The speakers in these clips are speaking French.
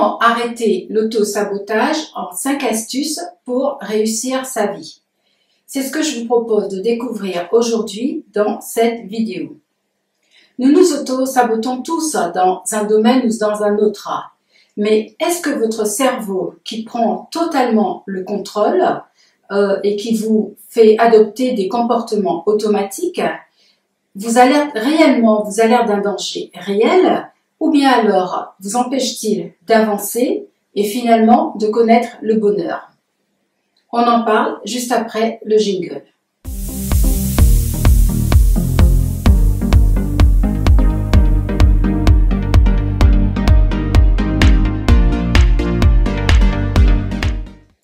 Comment arrêter l'auto-sabotage en 5 astuces pour réussir sa vie? C'est ce que je vous propose de découvrir aujourd'hui dans cette vidéo. Nous nous auto-sabotons tous dans un domaine ou dans un autre. Mais est-ce que votre cerveau qui prend totalement le contrôle et qui vous fait adopter des comportements automatiques vous alerte réellement, vous alerte d'un danger réel, ou bien alors vous empêche-t-il d'avancer et finalement de connaître le bonheur? On en parle juste après le jingle.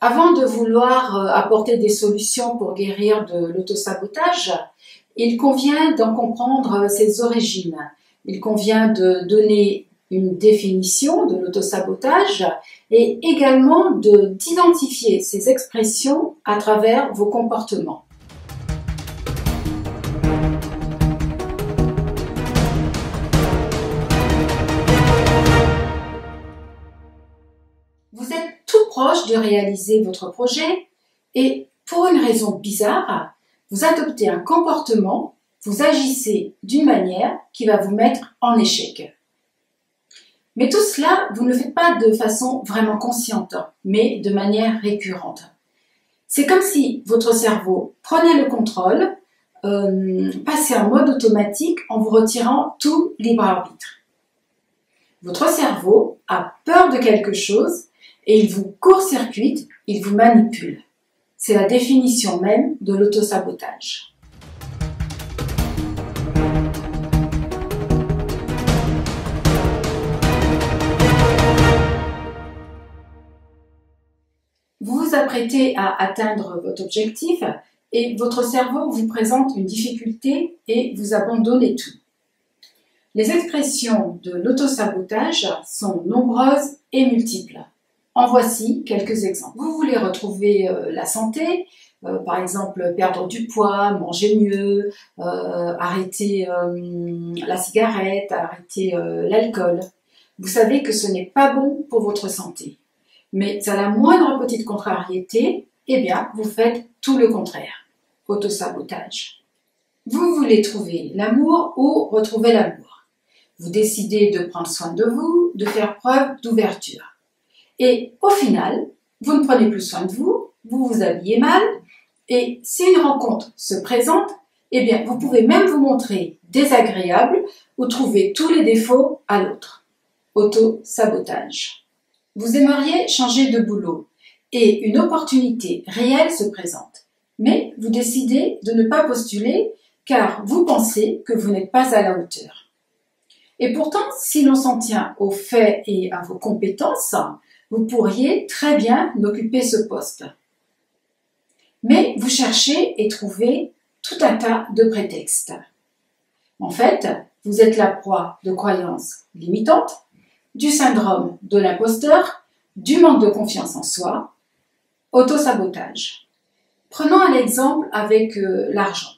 Avant de vouloir apporter des solutions pour guérir de l'autosabotage, il convient d'en comprendre ses origines. Il convient de donner une définition de l'autosabotage et également d'identifier ces expressions à travers vos comportements. Vous êtes tout proche de réaliser votre projet et pour une raison bizarre, vous adoptez un comportement, vous agissez d'une manière qui va vous mettre en échec. Mais tout cela, vous ne le faites pas de façon vraiment consciente, mais de manière récurrente. C'est comme si votre cerveau prenait le contrôle, passait en mode automatique en vous retirant tout libre arbitre. Votre cerveau a peur de quelque chose et il vous court-circuite, il vous manipule. C'est la définition même de l'autosabotage. Vous vous apprêtez à atteindre votre objectif et votre cerveau vous présente une difficulté et vous abandonnez tout. Les expressions de l'autosabotage sont nombreuses et multiples. En voici quelques exemples. Vous voulez retrouver la santé, par exemple perdre du poids, manger mieux, arrêter la cigarette, arrêter l'alcool. Vous savez que ce n'est pas bon pour votre santé. Mais à la moindre petite contrariété, eh bien, vous faites tout le contraire. Autosabotage. Vous voulez trouver l'amour ou retrouver l'amour. Vous décidez de prendre soin de vous, de faire preuve d'ouverture. Et au final, vous ne prenez plus soin de vous, vous vous habillez mal, et si une rencontre se présente, eh bien, vous pouvez même vous montrer désagréable ou trouver tous les défauts à l'autre. Auto-sabotage. Vous aimeriez changer de boulot et une opportunité réelle se présente, mais vous décidez de ne pas postuler car vous pensez que vous n'êtes pas à la hauteur. Et pourtant, si l'on s'en tient aux faits et à vos compétences, vous pourriez très bien occuper ce poste. Mais vous cherchez et trouvez tout un tas de prétextes. En fait, vous êtes la proie de croyances limitantes, du syndrome de l'imposteur, du manque de confiance en soi, autosabotage. Prenons un exemple avec l'argent.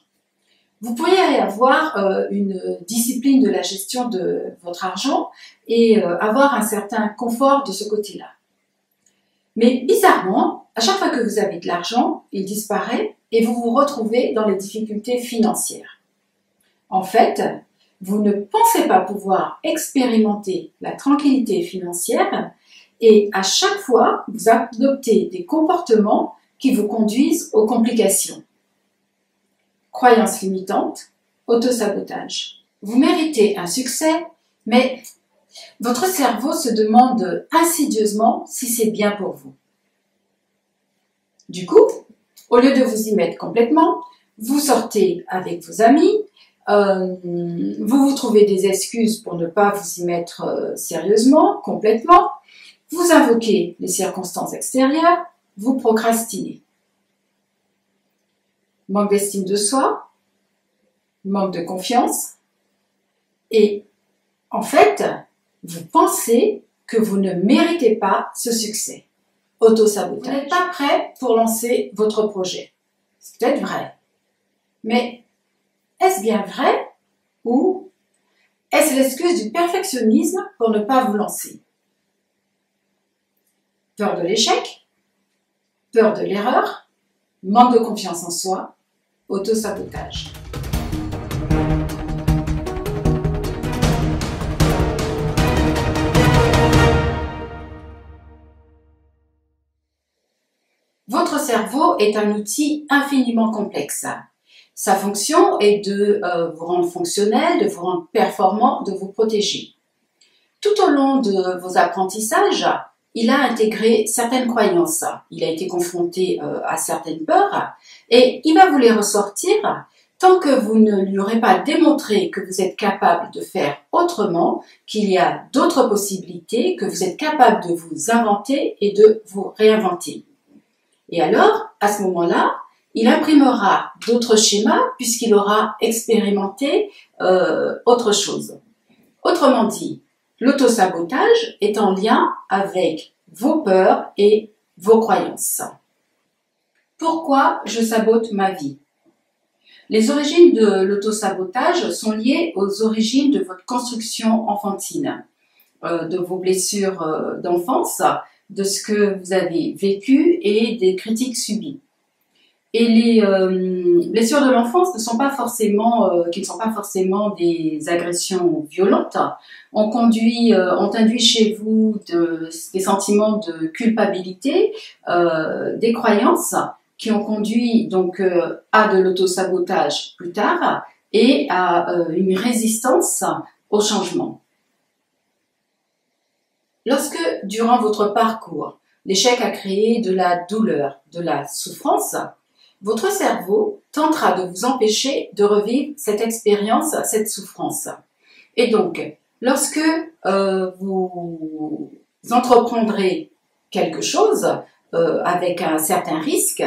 Vous pourriez avoir une discipline de la gestion de votre argent et avoir un certain confort de ce côté-là. Mais bizarrement, à chaque fois que vous avez de l'argent, il disparaît et vous vous retrouvez dans les difficultés financières. En fait, vous ne pensez pas pouvoir expérimenter la tranquillité financière et à chaque fois, vous adoptez des comportements qui vous conduisent aux complications. Croyances limitantes, autosabotage. Vous méritez un succès, mais votre cerveau se demande insidieusement si c'est bien pour vous. Du coup, au lieu de vous y mettre complètement, vous sortez avec vos amis, vous trouvez des excuses pour ne pas vous y mettre sérieusement, complètement, vous invoquez les circonstances extérieures, vous procrastinez. Manque d'estime de soi, manque de confiance, et en fait, vous pensez que vous ne méritez pas ce succès. Autosabotage. Vous n'êtes pas prêt pour lancer votre projet. C'est peut-être vrai. Mais est-ce bien vrai ou est-ce l'excuse du perfectionnisme pour ne pas vous lancer? Peur de l'échec, peur de l'erreur, manque de confiance en soi, autosabotage. Votre cerveau est un outil infiniment complexe. Sa fonction est de vous rendre fonctionnel, de vous rendre performant, de vous protéger. Tout au long de vos apprentissages, il a intégré certaines croyances, il a été confronté à certaines peurs et il va vous les ressortir tant que vous ne lui aurez pas démontré que vous êtes capable de faire autrement, qu'il y a d'autres possibilités, que vous êtes capable de vous inventer et de vous réinventer. Et alors, à ce moment-là, il imprimera d'autres schémas puisqu'il aura expérimenté autre chose. Autrement dit, l'autosabotage est en lien avec vos peurs et vos croyances. Pourquoi je sabote ma vie? Les origines de l'autosabotage sont liées aux origines de votre construction enfantine, de vos blessures d'enfance, de ce que vous avez vécu et des critiques subies. Et les blessures de l'enfance ne sont pas forcément, qui ne sont pas forcément des agressions violentes, ont induit chez vous des sentiments de culpabilité, des croyances qui ont conduit donc à de l'autosabotage plus tard et à une résistance au changement. Lorsque, durant votre parcours, l'échec a créé de la douleur, de la souffrance, votre cerveau tentera de vous empêcher de revivre cette expérience, cette souffrance. Et donc, lorsque vous entreprendrez quelque chose avec un certain risque,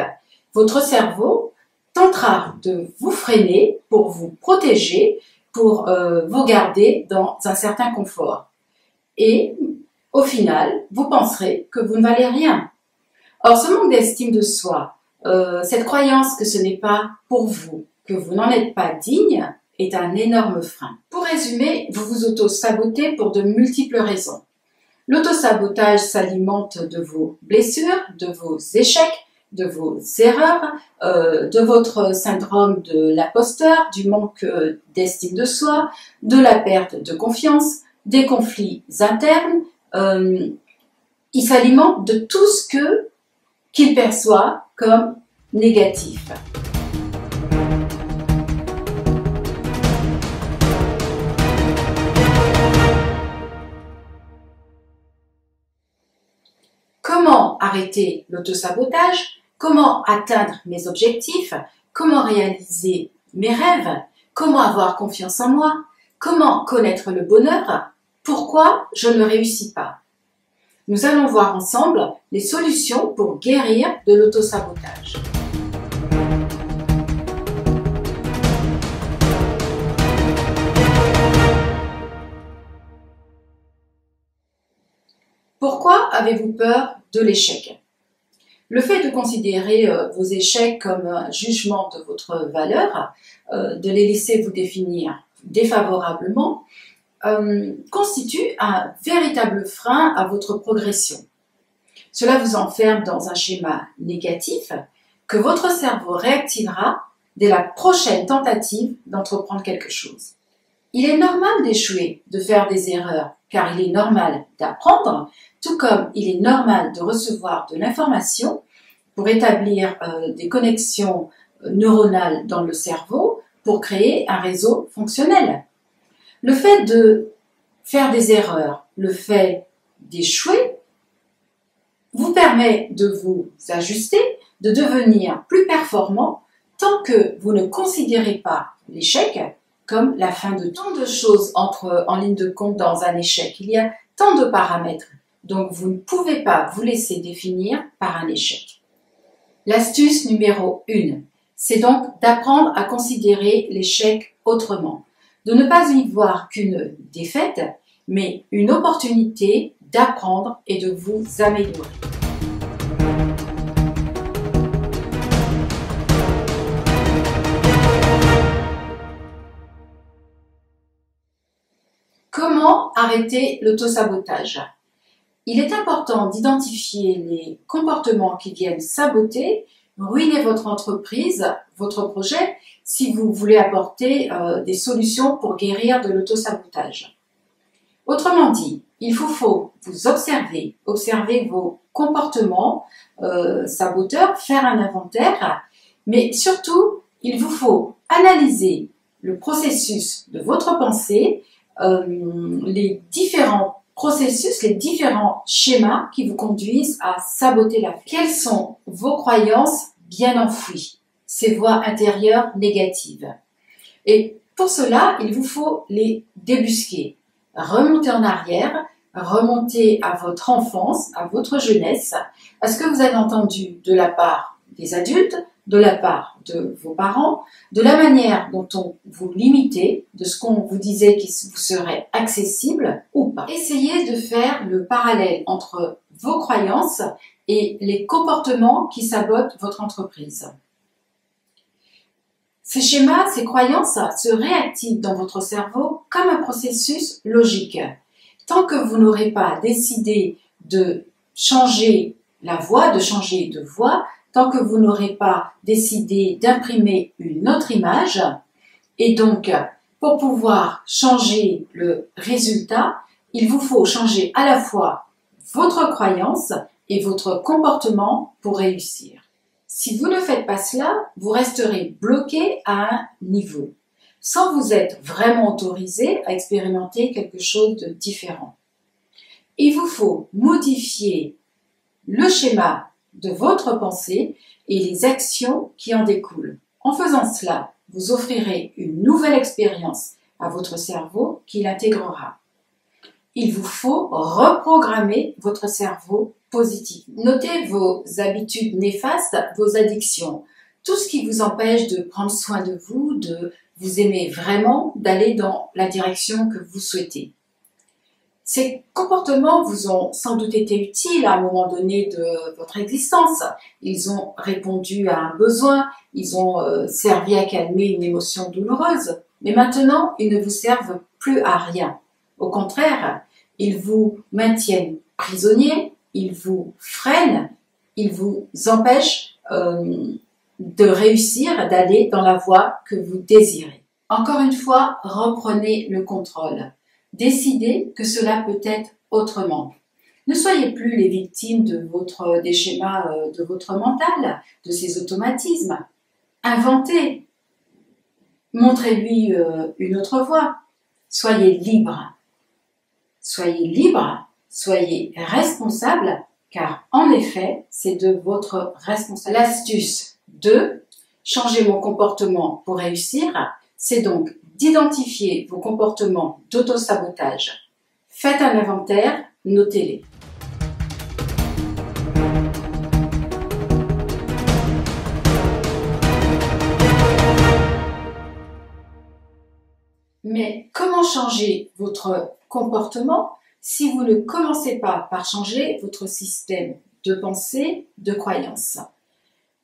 votre cerveau tentera de vous freiner pour vous protéger, pour vous garder dans un certain confort. Et au final, vous penserez que vous ne valez rien. Or, ce manque d'estime de soi, cette croyance que ce n'est pas pour vous, que vous n'en êtes pas digne, est un énorme frein. Pour résumer, vous vous auto-sabotez pour de multiples raisons. L'autosabotage s'alimente de vos blessures, de vos échecs, de vos erreurs, de votre syndrome de l'imposteur, du manque d'estime de soi, de la perte de confiance, des conflits internes. Il s'alimente de tout ce qu'il perçoit comme négatif. Comment arrêter l'autosabotage? Comment atteindre mes objectifs? Comment réaliser mes rêves? Comment avoir confiance en moi? Comment connaître le bonheur? Pourquoi je ne réussis pas? Nous allons voir ensemble les solutions pour guérir de l'autosabotage. Pourquoi avez-vous peur de l'échec? Le fait de considérer vos échecs comme un jugement de votre valeur, de les laisser vous définir défavorablement, constitue un véritable frein à votre progression. Cela vous enferme dans un schéma négatif que votre cerveau réactivera dès la prochaine tentative d'entreprendre quelque chose. Il est normal d'échouer, de faire des erreurs, car il est normal d'apprendre, tout comme il est normal de recevoir de l'information pour établir des connexions neuronales dans le cerveau pour créer un réseau fonctionnel. Le fait de faire des erreurs, le fait d'échouer, vous permet de vous ajuster, de devenir plus performant tant que vous ne considérez pas l'échec comme la fin de tant de choses entrent en ligne de compte dans un échec. Il y a tant de paramètres, donc vous ne pouvez pas vous laisser définir par un échec. L'astuce numéro 1, c'est donc d'apprendre à considérer l'échec autrement, de ne pas y voir qu'une défaite, mais une opportunité d'apprendre et de vous améliorer. Comment arrêter l'autosabotage? Il est important d'identifier les comportements qui viennent saboter, ruiner votre entreprise, votre projet, si vous voulez apporter des solutions pour guérir de l'autosabotage. Autrement dit, il vous faut vous observer vos comportements saboteurs, faire un inventaire, mais surtout, il vous faut analyser le processus de votre pensée, les différents processus, les différents schémas qui vous conduisent à saboter la vie. Quelles sont vos croyances bien enfouies, ces voix intérieures négatives? Et pour cela, il vous faut les débusquer, remonter en arrière, remonter à votre enfance, à votre jeunesse, à ce que vous avez entendu de la part des adultes, de la part de vos parents, de la manière dont on vous limitait, de ce qu'on vous disait qui vous serait accessible ou pas. Essayez de faire le parallèle entre vos croyances et les comportements qui sabotent votre entreprise. Ces schémas, ces croyances se réactivent dans votre cerveau comme un processus logique. Tant que vous n'aurez pas décidé de changer la voix, de changer de voix, tant que vous n'aurez pas décidé d'imprimer une autre image, et donc pour pouvoir changer le résultat, il vous faut changer à la fois votre croyance et votre comportement pour réussir. Si vous ne faites pas cela, vous resterez bloqué à un niveau, sans vous être vraiment autorisé à expérimenter quelque chose de différent. Il vous faut modifier le schéma de votre pensée et les actions qui en découlent. En faisant cela, vous offrirez une nouvelle expérience à votre cerveau qui l'intégrera. Il vous faut reprogrammer votre cerveau positif. Notez vos habitudes néfastes, vos addictions, tout ce qui vous empêche de prendre soin de vous, de vous aimer vraiment, d'aller dans la direction que vous souhaitez. Ces comportements vous ont sans doute été utiles à un moment donné de votre existence. Ils ont répondu à un besoin, ils ont servi à calmer une émotion douloureuse. Mais maintenant, ils ne vous servent plus à rien. Au contraire, ils vous maintiennent prisonnier, ils vous freinent, ils vous empêchent de réussir, d'aller dans la voie que vous désirez. Encore une fois, reprenez le contrôle. Décidez que cela peut être autrement. Ne soyez plus les victimes des schémas de votre mental, de ces automatismes. Inventez. Montrez-lui une autre voie. Soyez libre. Soyez libre, soyez responsable, car en effet, c'est de votre responsabilité. L'astuce 2, changer mon comportement pour réussir, c'est donc d'identifier vos comportements d'autosabotage. Faites un inventaire, notez-les. Mais comment changer votre comportement si vous ne commencez pas par changer votre système de pensée, de croyance?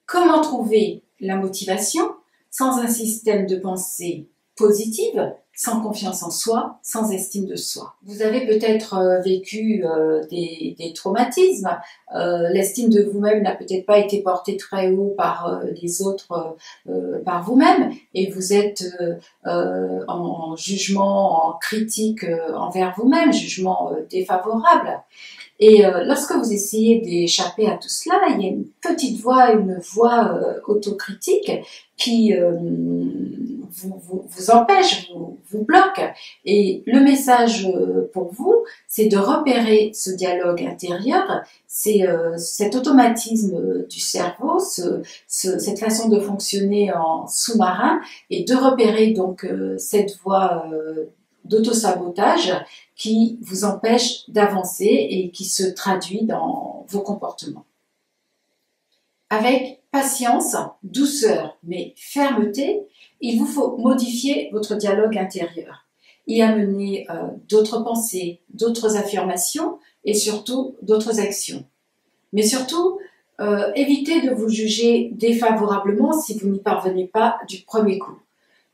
Comment trouver la motivation sans un système de pensée positive, sans confiance en soi, sans estime de soi? Vous avez peut-être vécu des traumatismes, l'estime de vous-même n'a peut-être pas été portée très haut par les autres, par vous-même, et vous êtes en jugement, en critique envers vous-même, jugement défavorable. Et lorsque vous essayez d'échapper à tout cela, il y a une petite voix, une voix autocritique qui vous empêche, vous bloque. Et le message pour vous, c'est de repérer ce dialogue intérieur, c'est cet automatisme du cerveau, cette façon de fonctionner en sous-marin, et de repérer donc cette voie d'autosabotage qui vous empêche d'avancer et qui se traduit dans vos comportements. Avec patience, douceur, mais fermeté, il vous faut modifier votre dialogue intérieur, y amener d'autres pensées, d'autres affirmations et surtout d'autres actions. Mais surtout, évitez de vous juger défavorablement si vous n'y parvenez pas du premier coup.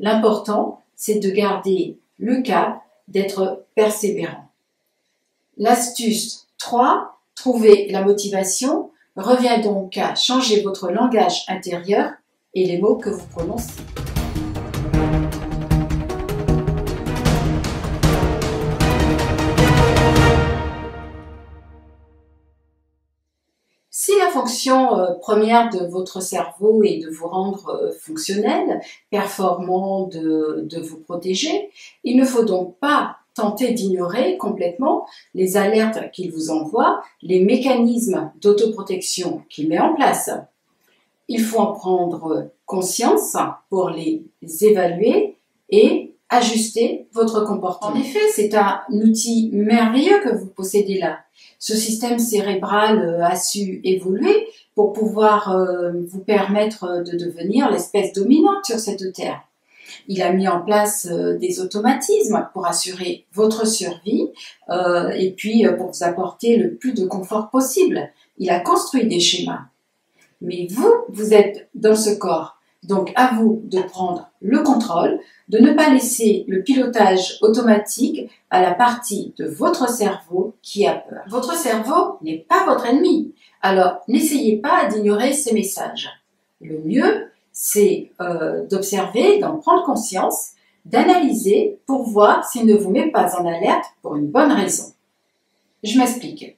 L'important, c'est de garder le cap, d'être persévérant. L'astuce 3. Trouver la motivation revient donc à changer votre langage intérieur et les mots que vous prononcez. Si la fonction première de votre cerveau est de vous rendre fonctionnel, performant, de vous protéger, il ne faut donc pas tenter d'ignorer complètement les alertes qu'il vous envoie, les mécanismes d'autoprotection qu'il met en place. Il faut en prendre conscience pour les évaluer et ajuster votre comportement. En effet, c'est un outil merveilleux que vous possédez là. Ce système cérébral a su évoluer pour pouvoir vous permettre de devenir l'espèce dominante sur cette terre. Il a mis en place des automatismes pour assurer votre survie et puis pour vous apporter le plus de confort possible. Il a construit des schémas. Mais vous êtes dans ce corps. Donc, à vous de prendre le contrôle, de ne pas laisser le pilotage automatique à la partie de votre cerveau qui a peur. Votre cerveau n'est pas votre ennemi. Alors, n'essayez pas d'ignorer ces messages. Le mieux, c'est d'observer, d'en prendre conscience, d'analyser pour voir s'il ne vous met pas en alerte pour une bonne raison. Je m'explique.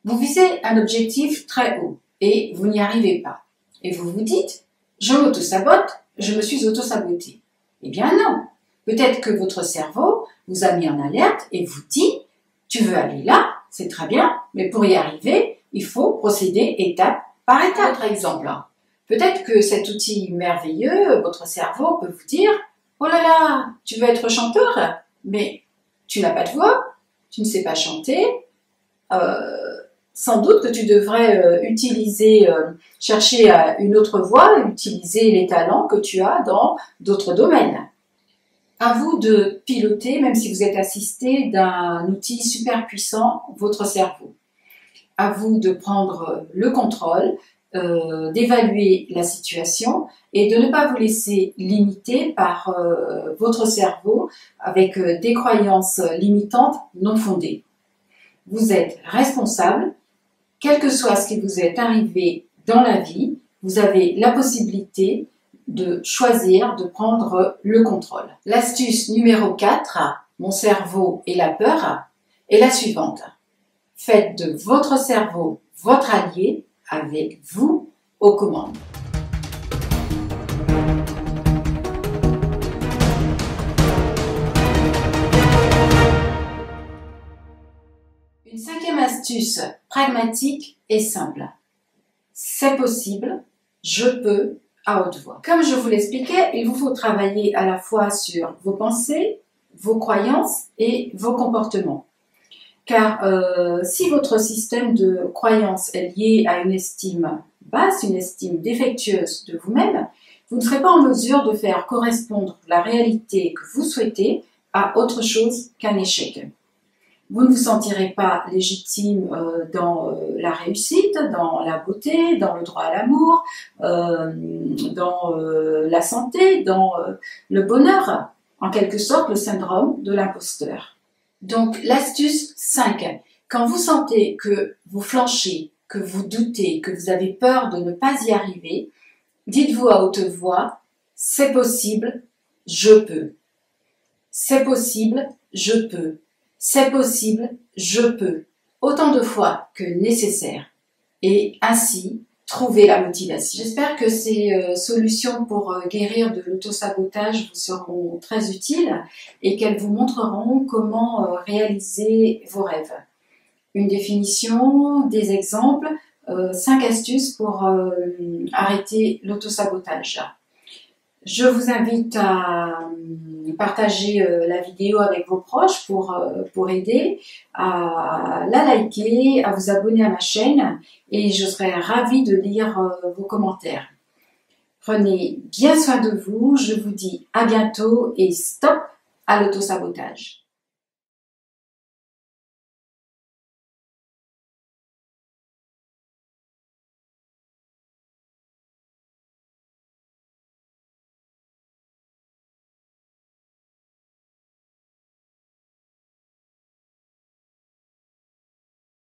Vous visez un objectif très haut et vous n'y arrivez pas. Et vous vous dites, je m'auto-sabote, je me suis auto-saboté. Eh bien non. Peut-être que votre cerveau vous a mis en alerte et vous dit, tu veux aller là, c'est très bien, mais pour y arriver, il faut procéder étape par étape. Autre exemple. Peut-être que cet outil merveilleux, votre cerveau peut vous dire, oh là là, tu veux être chanteur, mais tu n'as pas de voix, tu ne sais pas chanter, sans doute que tu devrais chercher une autre voie, utiliser les talents que tu as dans d'autres domaines. À vous de piloter, même si vous êtes assisté d'un outil super puissant, votre cerveau. À vous de prendre le contrôle, d'évaluer la situation et de ne pas vous laisser limiter par votre cerveau avec des croyances limitantes non fondées. Vous êtes responsable. Quel que soit ce qui vous est arrivé dans la vie, vous avez la possibilité de choisir de prendre le contrôle. L'astuce numéro 4, mon cerveau et la peur, est la suivante. Faites de votre cerveau votre allié avec vous aux commandes. Une cinquième astuce pragmatique et simple. C'est possible, je peux, à haute voix. Comme je vous l'expliquais, il vous faut travailler à la fois sur vos pensées, vos croyances et vos comportements. Car si votre système de croyances est lié à une estime basse, une estime défectueuse de vous-même, vous ne serez pas en mesure de faire correspondre la réalité que vous souhaitez à autre chose qu'un échec. Vous ne vous sentirez pas légitime dans la réussite, dans la beauté, dans le droit à l'amour, dans la santé, dans le bonheur, en quelque sorte le syndrome de l'imposteur. Donc l'astuce 5, quand vous sentez que vous flanchez, que vous doutez, que vous avez peur de ne pas y arriver, dites-vous à haute voix, c'est possible, je peux. C'est possible, je peux. C'est possible, je peux, autant de fois que nécessaire, et ainsi trouver la motivation. J'espère que ces solutions pour guérir de l'autosabotage vous seront très utiles et qu'elles vous montreront comment réaliser vos rêves. Une définition, des exemples, 5 astuces pour arrêter l'autosabotage. Je vous invite à partager la vidéo avec vos proches pour aider, à la liker, à vous abonner à ma chaîne et je serai ravie de lire vos commentaires. Prenez bien soin de vous, je vous dis à bientôt et stop à l'autosabotage.